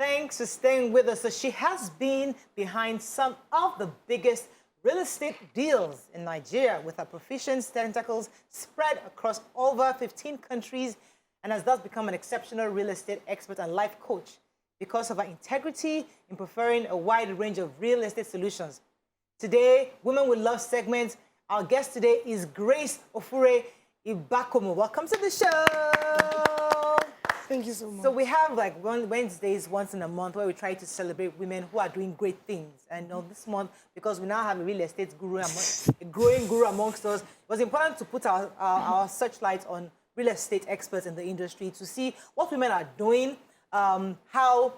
Thanks for staying with us. So she has been behind some of the biggest real estate deals in Nigeria with her proficient tentacles spread across over 15 countries and has thus become an exceptional real estate expert and life coach because of her integrity in preferring a wide range of real estate solutions. Today, Women with Love segment, our guest today is Grace Ofure Ibakomo. Welcome to the show. Thank you so much. So we have like Wednesdays once in a month where we try to celebrate women who are doing great things. And this month, because we now have a real estate guru, a growing guru amongst us, it was important to put our searchlights on real estate experts in the industry to see what women are doing, how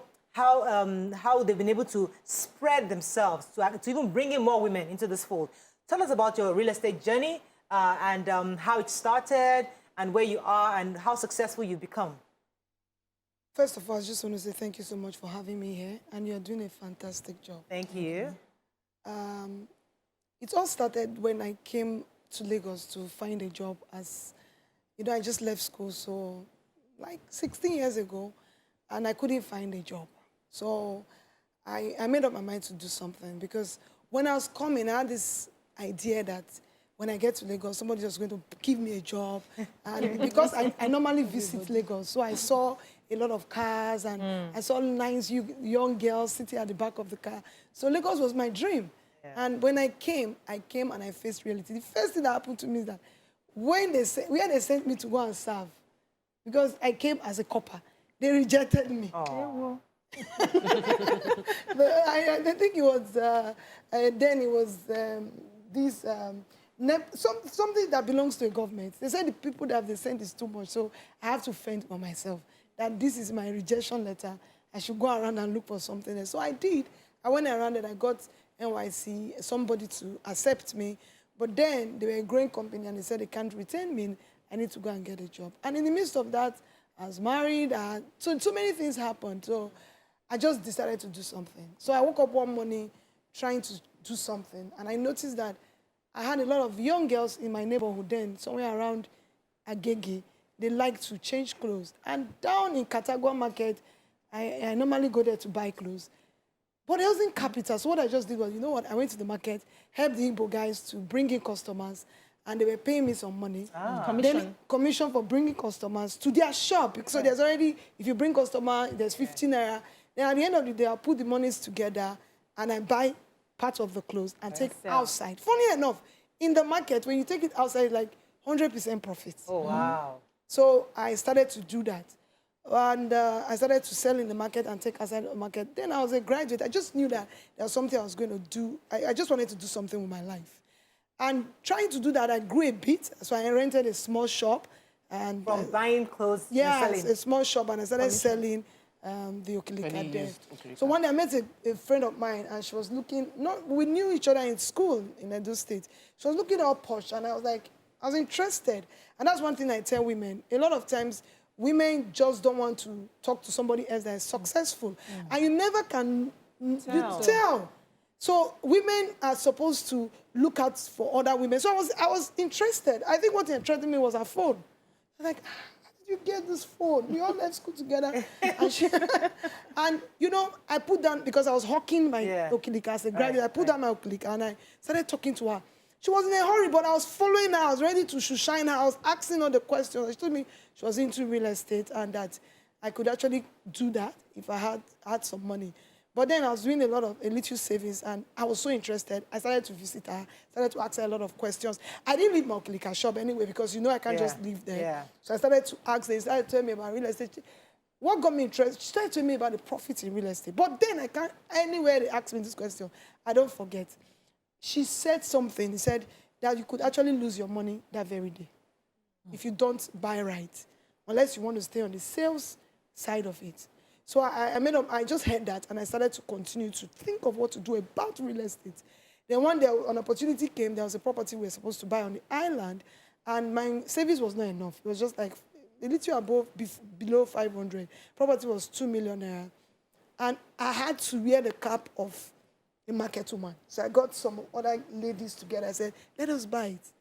they've been able to spread themselves to even bring in more women into this fold. Tell us about your real estate journey and how it started and where you are and how successful you've become. First of all, I just want to say thank you so much for having me here, and you're doing a fantastic job. Thank you. It all started when I came to Lagos to find a job as, I just left school, so like 16 years ago, and I couldn't find a job. So I made up my mind to do something because when I was coming, I had this idea that when I get to Lagos, somebody was going to give me a job. And because I normally visit Lagos, so I saw a lot of cars and I saw nice young girls sitting at the back of the car. So Lagos was my dream. Yeah. And when I came and I faced reality. The first thing that happened to me is that when they sent me to go and serve, because I came as a copper, they rejected me. Oh. But I think it was, then it was something that belongs to a government. They said the people that they sent is too much, so I have to fend for myself. That this is my rejection letter. I should go around and look for something else. So I did. I went around and I got NYC, somebody to accept me. But then they were a growing company and they said they can't retain me. I need to go and get a job. And in the midst of that, I was married. So many things happened. So I just decided to do something. So I woke up one morning trying to do something. And I noticed that I had a lot of young girls in my neighborhood then, somewhere around Agege. They like to change clothes. And down in Katagua Market, I normally go there to buy clothes. But there wasn't capital. So what I just did was, you know what? I went to the market, helped the Igbo guys to bring in customers, and they were paying me some money. Commission for bringing customers to their shop. So there's already, if you bring customer, there's 15 naira. Then at the end of the day, I'll put the monies together and I buy part of the clothes and take outside. Funny enough, in the market, when you take it outside, like 100% profit. Oh, wow. So I started to do that. And I started to sell in the market and take outside the market. Then I was a graduate. I just knew that there was something I was going to do. I just wanted to do something with my life. And trying to do that, I grew a bit. So I rented a small shop. And from buying clothes to selling? Yeah, a small shop. And I started selling the Okilika there. So one day I met a friend of mine, and she was looking, we knew each other in school in Edo State. She was looking all posh, and I was interested. And that's one thing I tell women. A lot of times, women just don't want to talk to somebody else that is successful. And you never can tell. So women are supposed to look out for other women. So I was interested. I think what interested me was her phone. I was like, how did you get this phone? We all left school together. And I put down, because I was hawking my Okilika as a graduate, I put down my Okilika and I started talking to her. She was in a hurry, but I was following her. I was ready to shine her. I was asking her the questions. She told me she was into real estate and that I could actually do that if I had some money. But then I was doing a little savings, and I was so interested. I started to visit her, started to ask her a lot of questions. I didn't leave my Okilika shop anyway because, I can't just leave there. Yeah. So I started to ask her. She started telling me about real estate. What got me interested? She started telling me about the profits in real estate. But then anywhere they ask me this question, I don't forget. She said something. He said that you could actually lose your money that very day if you don't buy right, unless you want to stay on the sales side of it. So I just heard that, and I started to continue to think of what to do about real estate. Then one day, an opportunity came. There was a property we were supposed to buy on the island, and my savings was not enough. It was just like a little below 500. Property was 2 million naira. And I had to wear the cap of a market woman. So I got some other ladies together. I said, let us buy it.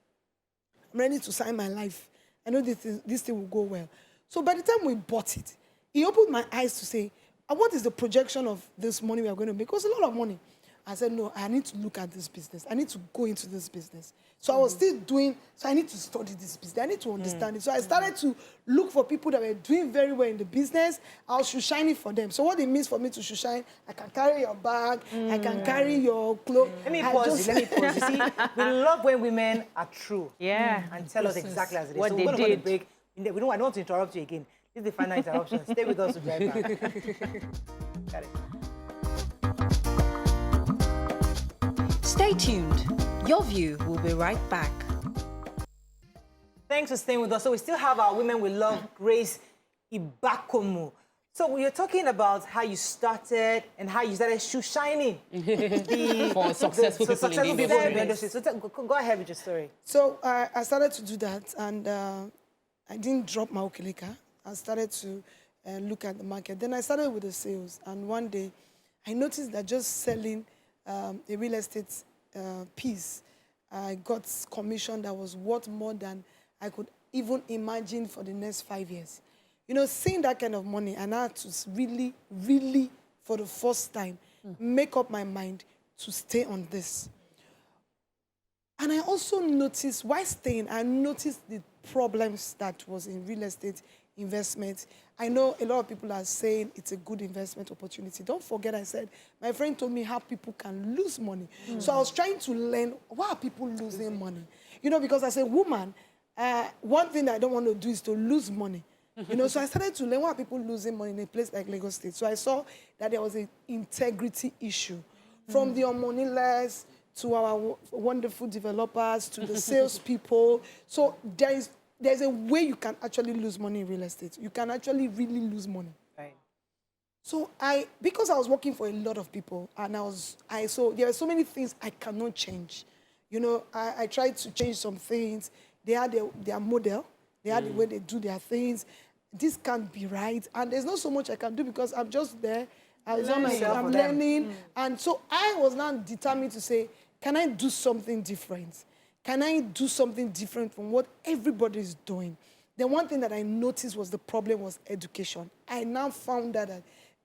I'm ready to sign my life. I know this thing will go well. So by the time we bought it, it opened my eyes to say, And what is the projection of this money we are going to make? It was a lot of money. I said, no, I need to look at this business. I need to go into this business. So I was still doing, so I need to study this business. I need to understand it. So I started to look for people that were doing very well in the business. I was shine for them. So what it means for me to shine, I can carry your bag, I can carry your clothes. Let me pause. You see, we love when women are true. Yeah. And tell us exactly as it is. What so they we're going to did. break. I don't want to interrupt you again. This is the final interruption. Stay with us to drive back. Got it. Stay tuned. Your View will be right back. Thanks for staying with us. So we still have our Women We Love, Grace Ibakomu. So we are talking about how you started and how you started shoe shining. For successful people in the industry. So go ahead with your story. So I started to do that, and I didn't drop my okilika. I started to look at the market. Then I started with the sales, and one day I noticed that just selling a real estate piece, I got commission that was worth more than I could even imagine for the next 5 years. You know, seeing that kind of money, and I had to really, really, for the first time, make up my mind to stay on this. And I also noticed, while staying, I noticed the problems that was in real estate investment. I know a lot of people are saying it's a good investment opportunity. Don't forget, I said, my friend told me how people can lose money. So I was trying to learn, why are people losing money? You know, because as a woman, one thing I don't want to do is to lose money. You know, so I started to learn why are people losing money in a place like Lagos State. So I saw that there was an integrity issue. From the moneyless to our wonderful developers, to the salespeople. So there's a way you can actually lose money in real estate. You can actually really lose money. Right. So because I was working for a lot of people, and so there are so many things I cannot change. You know, I tried to change some things. They had their model. They had the way they do their things. This can't be right. And there's not so much I can do because I'm just there. I'm learning. And so I was now determined to say, can I do something different? Can I do something different from what everybody is doing? The one thing that I noticed was the problem was education. I now found that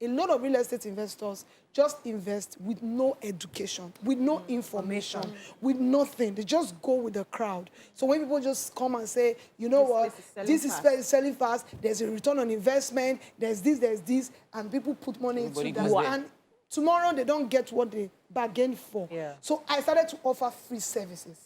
a lot of real estate investors just invest with no education, with no information, with nothing. They just go with the crowd. So when people just come and say, you know what, this is selling fast, there's a return on investment, there's this, and people put money into that. And tomorrow they don't get what they bargained for. Yeah. So I started to offer free services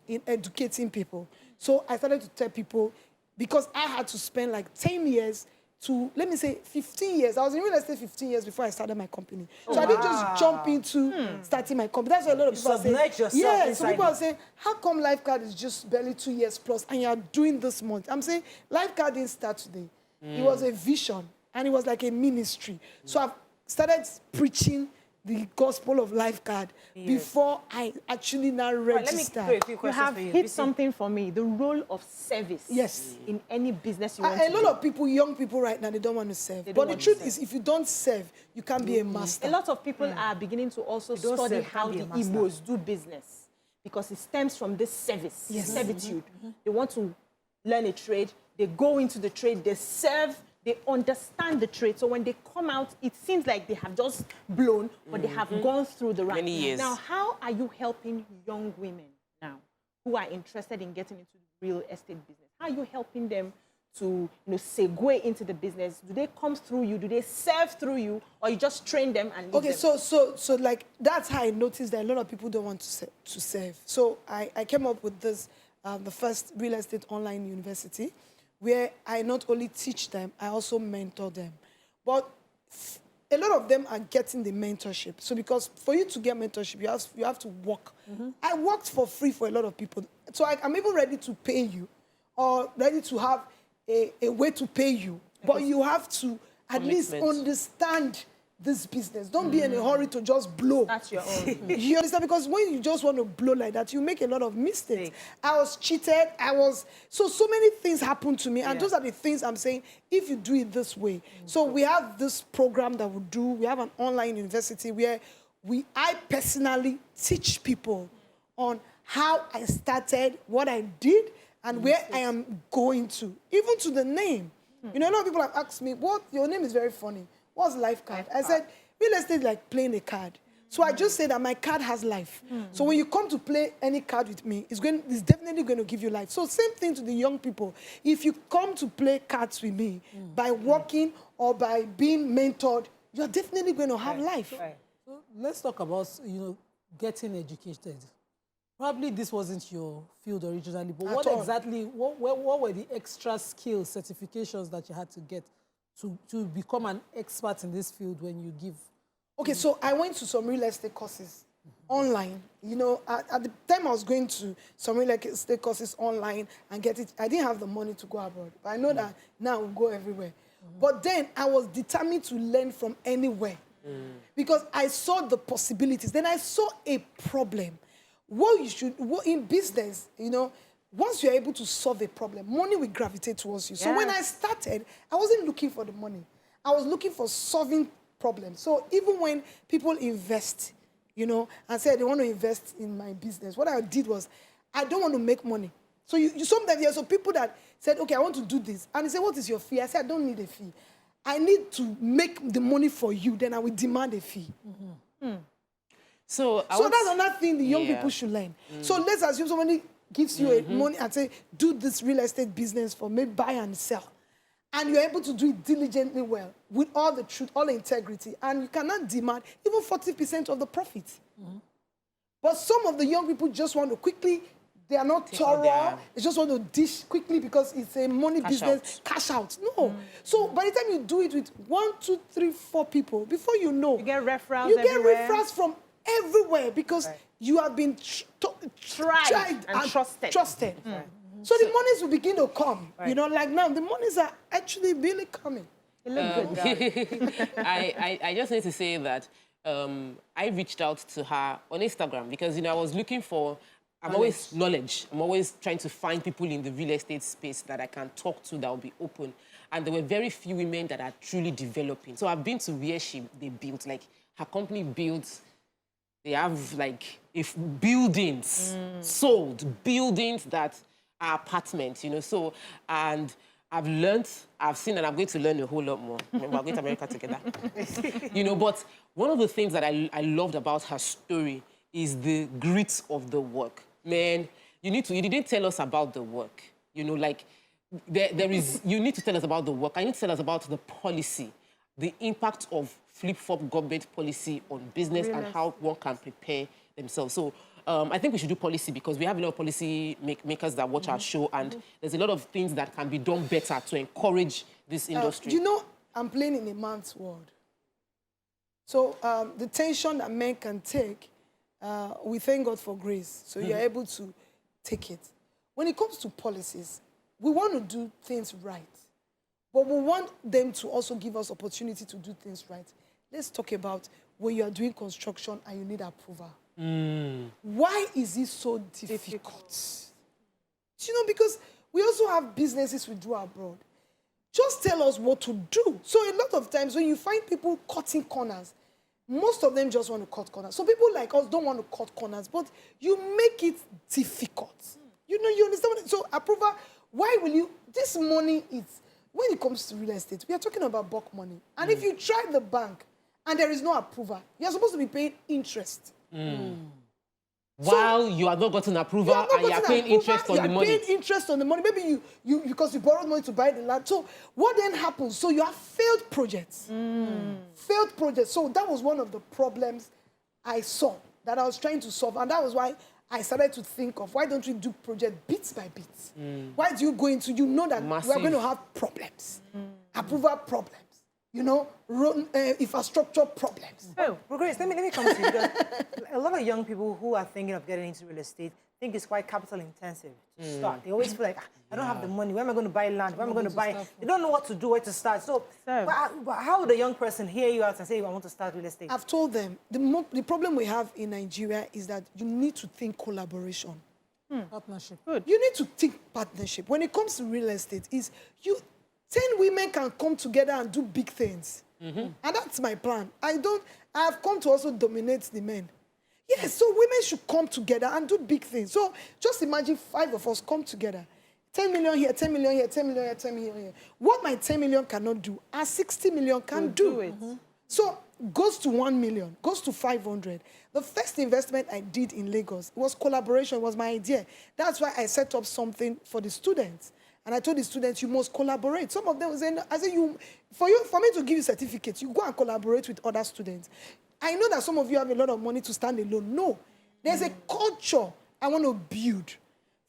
in educating people. So I started to tell people, because I had to spend like 10 years to, let me say, 15 years. I was in real estate 15 years before I started my company. So I didn't just jump into starting my company. That's what a lot of people are saying. Yeah, so people are saying, how come Lifeguard is just barely 2 years plus and you're doing this month? I'm saying, Lifeguard didn't start today. It was a vision, and it was like a ministry. So I've started preaching the gospel of Lifeguard before I actually now register. You have hit something for me, the role of service. Yes. In any business you want to do. A lot of people, young people right now, they don't want to serve. But the truth is, if you don't serve, you can't be a master. A lot of people are beginning to also study how the Igbos do business, because it stems from this service, servitude. They want to learn a trade, they go into the trade, they serve, they understand the trade. So when they come out, it seems like they have just blown, but they have gone through the ranks. Many years. Now, how are you helping young women now who are interested in getting into the real estate business? How are you helping them to segue into the business? Do they come through you? Do they serve through you? Or you just train them and leave them? So like, that's how I noticed that a lot of people don't want to serve. So I came up with this, the first real estate online university, where I not only teach them, I also mentor them. But a lot of them are getting the mentorship. So because for you to get mentorship, you have to work. I worked for free for a lot of people. So I'm even ready to pay you, or ready to have a way to pay you. But you have to at least understand this business. Don't be in a hurry to just blow. That's your own. You understand? Because when you just want to blow like that, you make a lot of mistakes. I was cheated. So many things happened to me. And those are the things I'm saying, if you do it this way. So we have this program that we do. We have an online university where I personally teach people on how I started, what I did, and where I am going to, even to the name. You know, a lot of people have asked me, your name is very funny. What's life card? I said, real estate is like playing a card. So I just said that my card has life. So when you come to play any card with me, it's definitely going to give you life. So same thing to the young people. If you come to play cards with me by working or by being mentored, you're definitely going to have life. Right. So let's talk about, getting educated. Probably this wasn't your field originally, but what were the extra skills, certifications that you had to get to become an expert in this field when you give? Okay, so I went to some real estate courses online. At the time I was going to some real estate courses online and get it, I didn't have the money to go abroad. But I know that now we'll go everywhere. But then I was determined to learn from anywhere because I saw the possibilities. Then I saw a problem. In business, once you're able to solve a problem, money will gravitate towards you. So when I started, I wasn't looking for the money. I was looking for solving problems. So even when people invest, and say they want to invest in my business, what I did was, I don't want to make money. So sometimes there are some people that said, okay, I want to do this. And they say, what is your fee? I said, I don't need a fee. I need to make the money for you, then I will demand a fee. So that's another thing the young people should learn. So let's assume somebody gives you money and say, do this real estate business for me, buy and sell. And you're able to do it diligently well, with all the truth, all the integrity. And you cannot demand even 40% of the profit. But some of the young people just want to quickly, they are not thorough. They just want to dish quickly because it's a money business, cash out. No. So by the time you do it with 1, 2, 3, 4 people, before you know, You get referrals you everywhere. get referrals from everywhere because you have been tried and trusted. So the monies will begin to come. Like now, the monies are actually really coming. You look good, I just need to say that I reached out to her on Instagram because, I was looking for, I'm always knowledge. I'm always trying to find people in the real estate space that I can talk to that will be open. And there were very few women that are truly developing. So I've been to where they built, like her company builds, they have like buildings sold, buildings that are apartments, So, and I've learned, I've seen, and I'm going to learn a whole lot more. We're going to America together. But one of the things that I loved about her story is the grit of the work. Man, you didn't tell us about the work. There is, you need to tell us about the work. I need to tell us about the policy, the impact of flip-flop government policy on business and how one can prepare themselves. So I think we should do policy because we have a lot of policy makers that watch our show, and there's a lot of things that can be done better to encourage this industry. I'm playing in a man's world. So the tension that men can take, we thank God for grace. So you're able to take it. When it comes to policies, we want to do things right. But we want them to also give us opportunity to do things right. Let's talk about when you are doing construction and you need approval. Why is it so difficult? Because we also have businesses we do abroad. Just tell us what to do. So a lot of times when you find people cutting corners, most of them just want to cut corners. So people like us don't want to cut corners, but you make it difficult. You understand? So approval, why will you, this money is, when it comes to real estate, we are talking about bulk money. And if you try the bank and there is no approval, you're supposed to be paying interest. While you are not gotten approval and you are paying interest on the money. You're paying interest on the money. Maybe you because you borrowed money to buy the land. So what then happens? So you have failed projects. Failed projects. So that was one of the problems I saw that I was trying to solve. And that was why I started to think of, why don't we do project bits by bits? Why do you go into, that Massive. we're going to have problems, approval problems, infrastructure problems. Oh, Grace, let me come to you. Because a lot of young people who are thinking of getting into real estate think it's quite capital intensive to start. They always feel like, I don't have the money. Where am I going to buy land? Where am I going to buy? They don't know what to do, where to start. So but how would a young person hear you out and say, I want to start real estate? I've told them, the problem we have in Nigeria is that you need to think collaboration. Partnership. Good. You need to think partnership. When it comes to real estate, 10 women can come together and do big things. And that's my plan. I have come to also dominate the men. Yes, so women should come together and do big things. So just imagine 5 of us come together. 10 million here, 10 million here, 10 million here, 10 million here. What my 10 million cannot do, our 60 million can do. it. So goes to 1 million, goes to 500. The first investment I did in Lagos was collaboration, was my idea. That's why I set up something for the students. And I told the students, you must collaborate. Some of them were saying, I said, for me to give you certificates, you go and collaborate with other students. I know that some of you have a lot of money to stand alone. No, there's a culture I want to build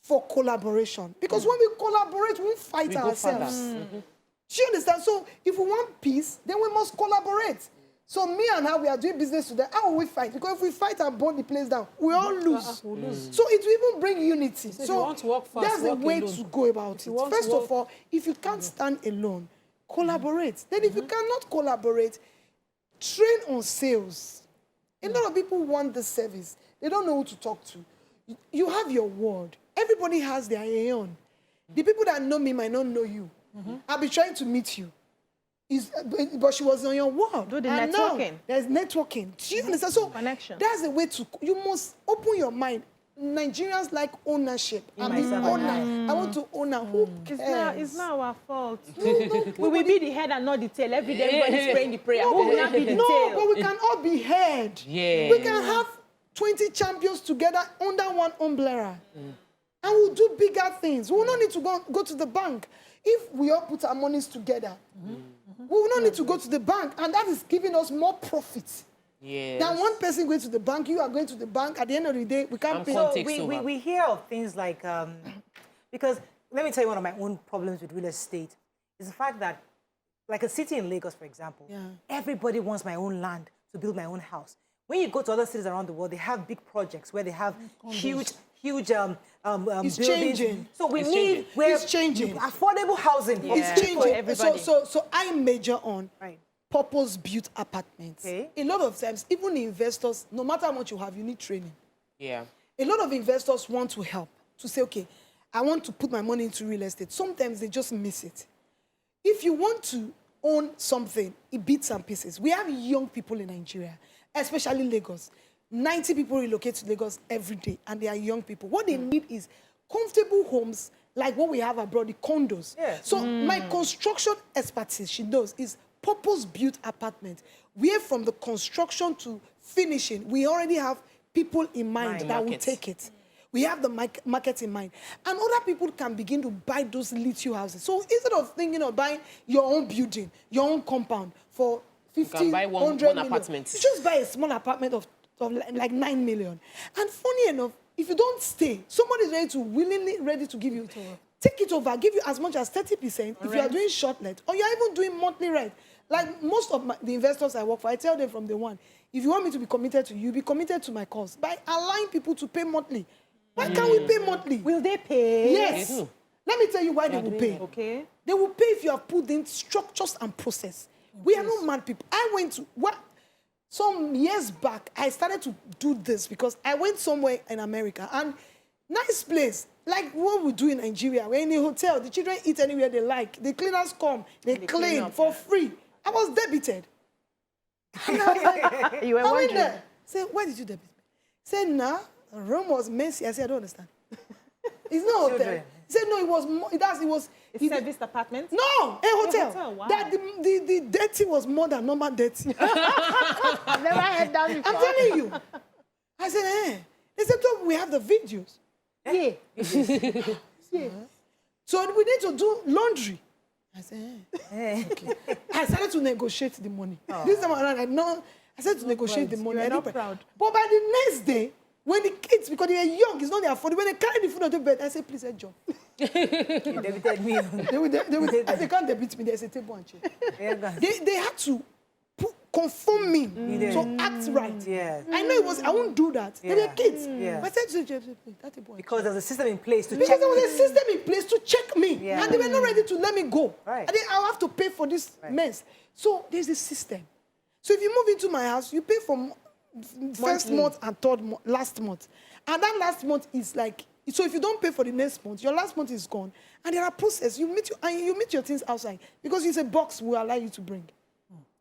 for collaboration. Because when we collaborate, we fight ourselves. Do you understand? So if we want peace, then we must collaborate. So me and her, we are doing business today. How will we fight? Because if we fight and burn the place down, we all lose. So it will even bring unity. So if you want to work fast, that's the way alone. to go about it. First of all, if you can't stand alone, collaborate. Then if you cannot collaborate, train on sales. A lot of people want the service. They don't know who to talk to. You have your word. Everybody has their own. The people that know me might not know you. I'll be trying to meet you. But she was on your word. Do the and networking. Now, there's networking. Do you understand? So Connection. that's the way to, you must open your mind. Nigerians like ownership. I'm the owner. I want to own her. Who cares? It's not our fault. No, We will be the head and not the tail. Every day everybody's praying the prayer. Who will not be the tail? No, but we can all be head. Yeah. We can have 20 champions together under one umbrella. And we'll do bigger things. We will not need to go to the bank. If we all put our monies together, we will not need to go to the bank. And that is giving us more profit. Yes. Than one person going to the bank, you are going to the bank. At the end of the day, we can't pay. So we hear of things like, because let me tell you one of my own problems with real estate is the fact that, like a city in Lagos, for example, everybody wants my own land to build my own house. When you go to other cities around the world, they have big projects where they have huge it's buildings. changing. So we need it's changing. Affordable housing. It's changing. For everybody. So I major on Right. purpose-built apartments. Okay. A lot of times, even investors, no matter how much you have, you need training. Yeah. A lot of investors want to help, to say, okay, I want to put my money into real estate. Sometimes they just miss it. If you want to own something, it bits and pieces. We have young people in Nigeria, especially Lagos. 90 people relocate to Lagos every day, and they are young people. What they need is comfortable homes like what we have abroad, the condos. Yeah. So my construction expertise, she knows, is purpose-built apartment. Where from the construction to finishing, we already have people in mind that will take it. We have the market in mind. And other people can begin to buy those little houses. So instead of thinking of buying your own building, your own compound for 50, You can buy one 100 million, apartment. you just buy a small apartment of like 9 million. And funny enough, if you don't stay, somebody is willingly ready to give you, take it over, give you as much as 30% if you are doing short let, or you're even doing monthly rent. Like most of the investors I work for, I tell them from the one, if you want me to be committed to you, be committed to my cause by allowing people to pay monthly. Why can't we pay monthly? Will they pay? Yes. Let me tell you why they will pay. Okay. They will pay if you have put in structures and process. We are not mad people. I went to, some years back, I started to do this because I went somewhere in America, and nice place, like what we do in Nigeria. We're in a hotel, the children eat anywhere they like. The cleaners come, they clean up, for free. I was debited. And I was like, You were I went wondering. there. Say, why did you debit me? Say, nah, the room was messy. I said, I don't understand. It's not a hotel. Children. He said, no, it was. It's serviced apartment? No, a hotel. hotel, wow. That the dirty was more than normal dirty. I've never heard that before. I'm telling you. I said, eh. They said, oh, we have the videos. Yeah. Yeah. So we need to do laundry. I said, okay. I started to negotiate the money. This time around, I started to negotiate the money. You are I not didn't- proud. But by the next day, when the kids, because they are young, it's not their fault. When they carry the food on the bed, I said, please, job. You debited me. They can't debit me. There's a table and chair. They had to conform me to act right. Yeah. I know I won't do that. They were kids. Yeah. But I said to them, that table and Because there's a system in place to because check. there was a system in place to check me. Yeah. And they were not ready to let me go. Right. And then I'll have to pay for this mess. So there's a system. So if you move into my house, you pay for first month and last month. And that last month is like, so if you don't pay for the next month, your last month is gone. And there are processes. You meet your things outside because it's a box will allow you to bring.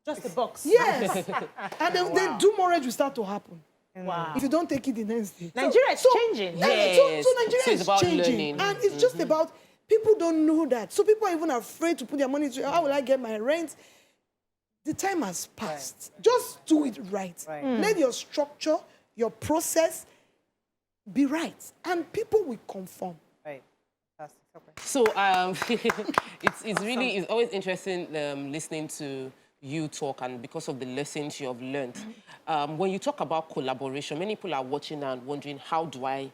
Just the box. Yes. And then marriage will start to happen. Wow. If you don't take it the next day. Nigeria is changing. So Yes. Nigeria So it's is about changing. learning. And it's just about People don't know that. So people are even afraid to put their money into, how will I get my rent? The time has passed. Right. Just do it right. Let your structure, your process be right. And people will conform. Right. So it's always interesting listening to you talk, and because of the lessons you have learned. When you talk about collaboration, many people are watching and wondering, how do I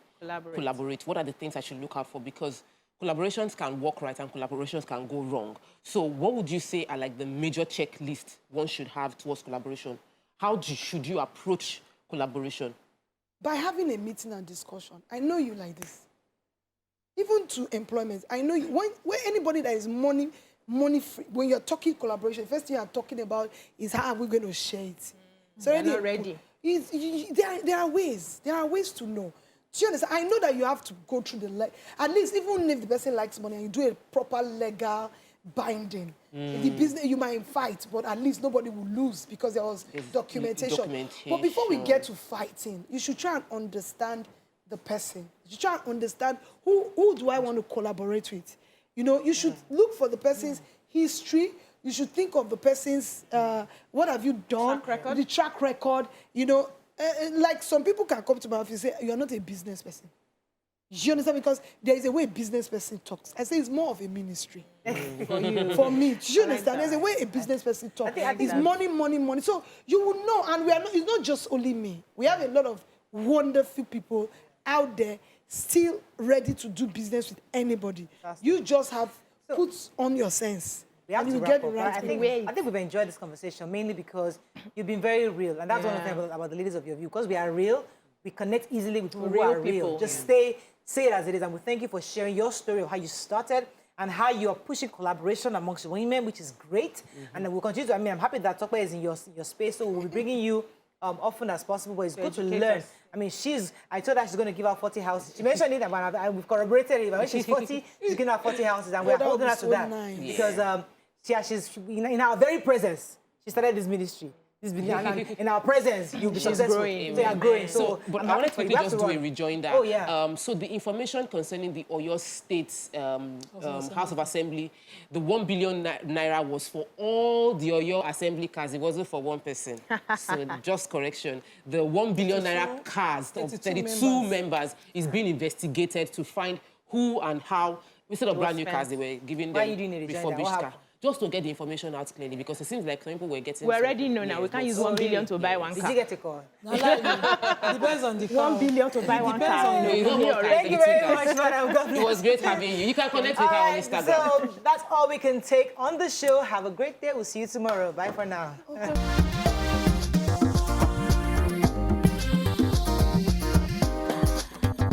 collaborate? What are the things I should look out for? Because collaborations can work right and collaborations can go wrong. So what would you say are like the major checklists one should have towards collaboration? How should you approach collaboration? By having a meeting and discussion. I know you like this. Even to employment, I know you, when anybody that is money free, when you're talking collaboration, first thing you're talking about is how are we going to share it. So they're not ready. There are ways to know. Do you understand? I know that you have to go through at least even if the person likes money and you do a proper legal binding. The business, you might fight, but at least nobody will lose because there was documentation. But before we get to fighting, you should try and understand the person. You should try and understand who do I want to collaborate with. You know, you should look for the person's history. You should think of the person's, what have you done? The track record. You know, like some people can come to my office and say, you're not a business person. You understand? Because there is a way a business person talks. I say it's more of a ministry. For me. Do you understand? There's a way a business person talks. It's money, money, money. So you will know, and it's not just only me. We have a lot of wonderful people out there still ready to do business with anybody. You just have put on your sense. We have to wrap up. I think we've enjoyed this conversation mainly because you've been very real. And that's one of the things about the ladies of your view. Because we are real, we connect easily with people who are real. Just say it as it is. And we thank you for sharing your story of how you started and how you are pushing collaboration amongst women, which is great. And we'll continue to, I'm happy that Tokwe is in your space, so we'll be bringing you often as possible, but it's good to learn. I mean, I told her she's going to give out 40 houses. She mentioned it, and we've corroborated it. But when she's 40, she's giving out 40 houses, and we're holding her to that. Nice. Because she's in our very presence, she started this ministry. In our presence, you'll be successful. Growing. They are growing. So, but I wanted to quickly just do a rejoinder. Oh, yeah. So the information concerning the Oyo State House of Assembly, the 1 billion naira was for all the Oyo Assembly cars. It wasn't for one person. So just correction. The 1 billion naira cars of 32 members is being investigated to find who and how, instead of brand new cars, they were giving them refurbished car. Just to get the information out clearly, because it seems like some people were getting... We already know now. We can't use 1 billion to buy one car. Did you get a call? It depends on the car. 1 billion to buy one car. Thank you very much, madam. It was great having you. You can connect with her on Instagram. So that's all we can take on the show. Have a great day. We'll see you tomorrow. Bye for now.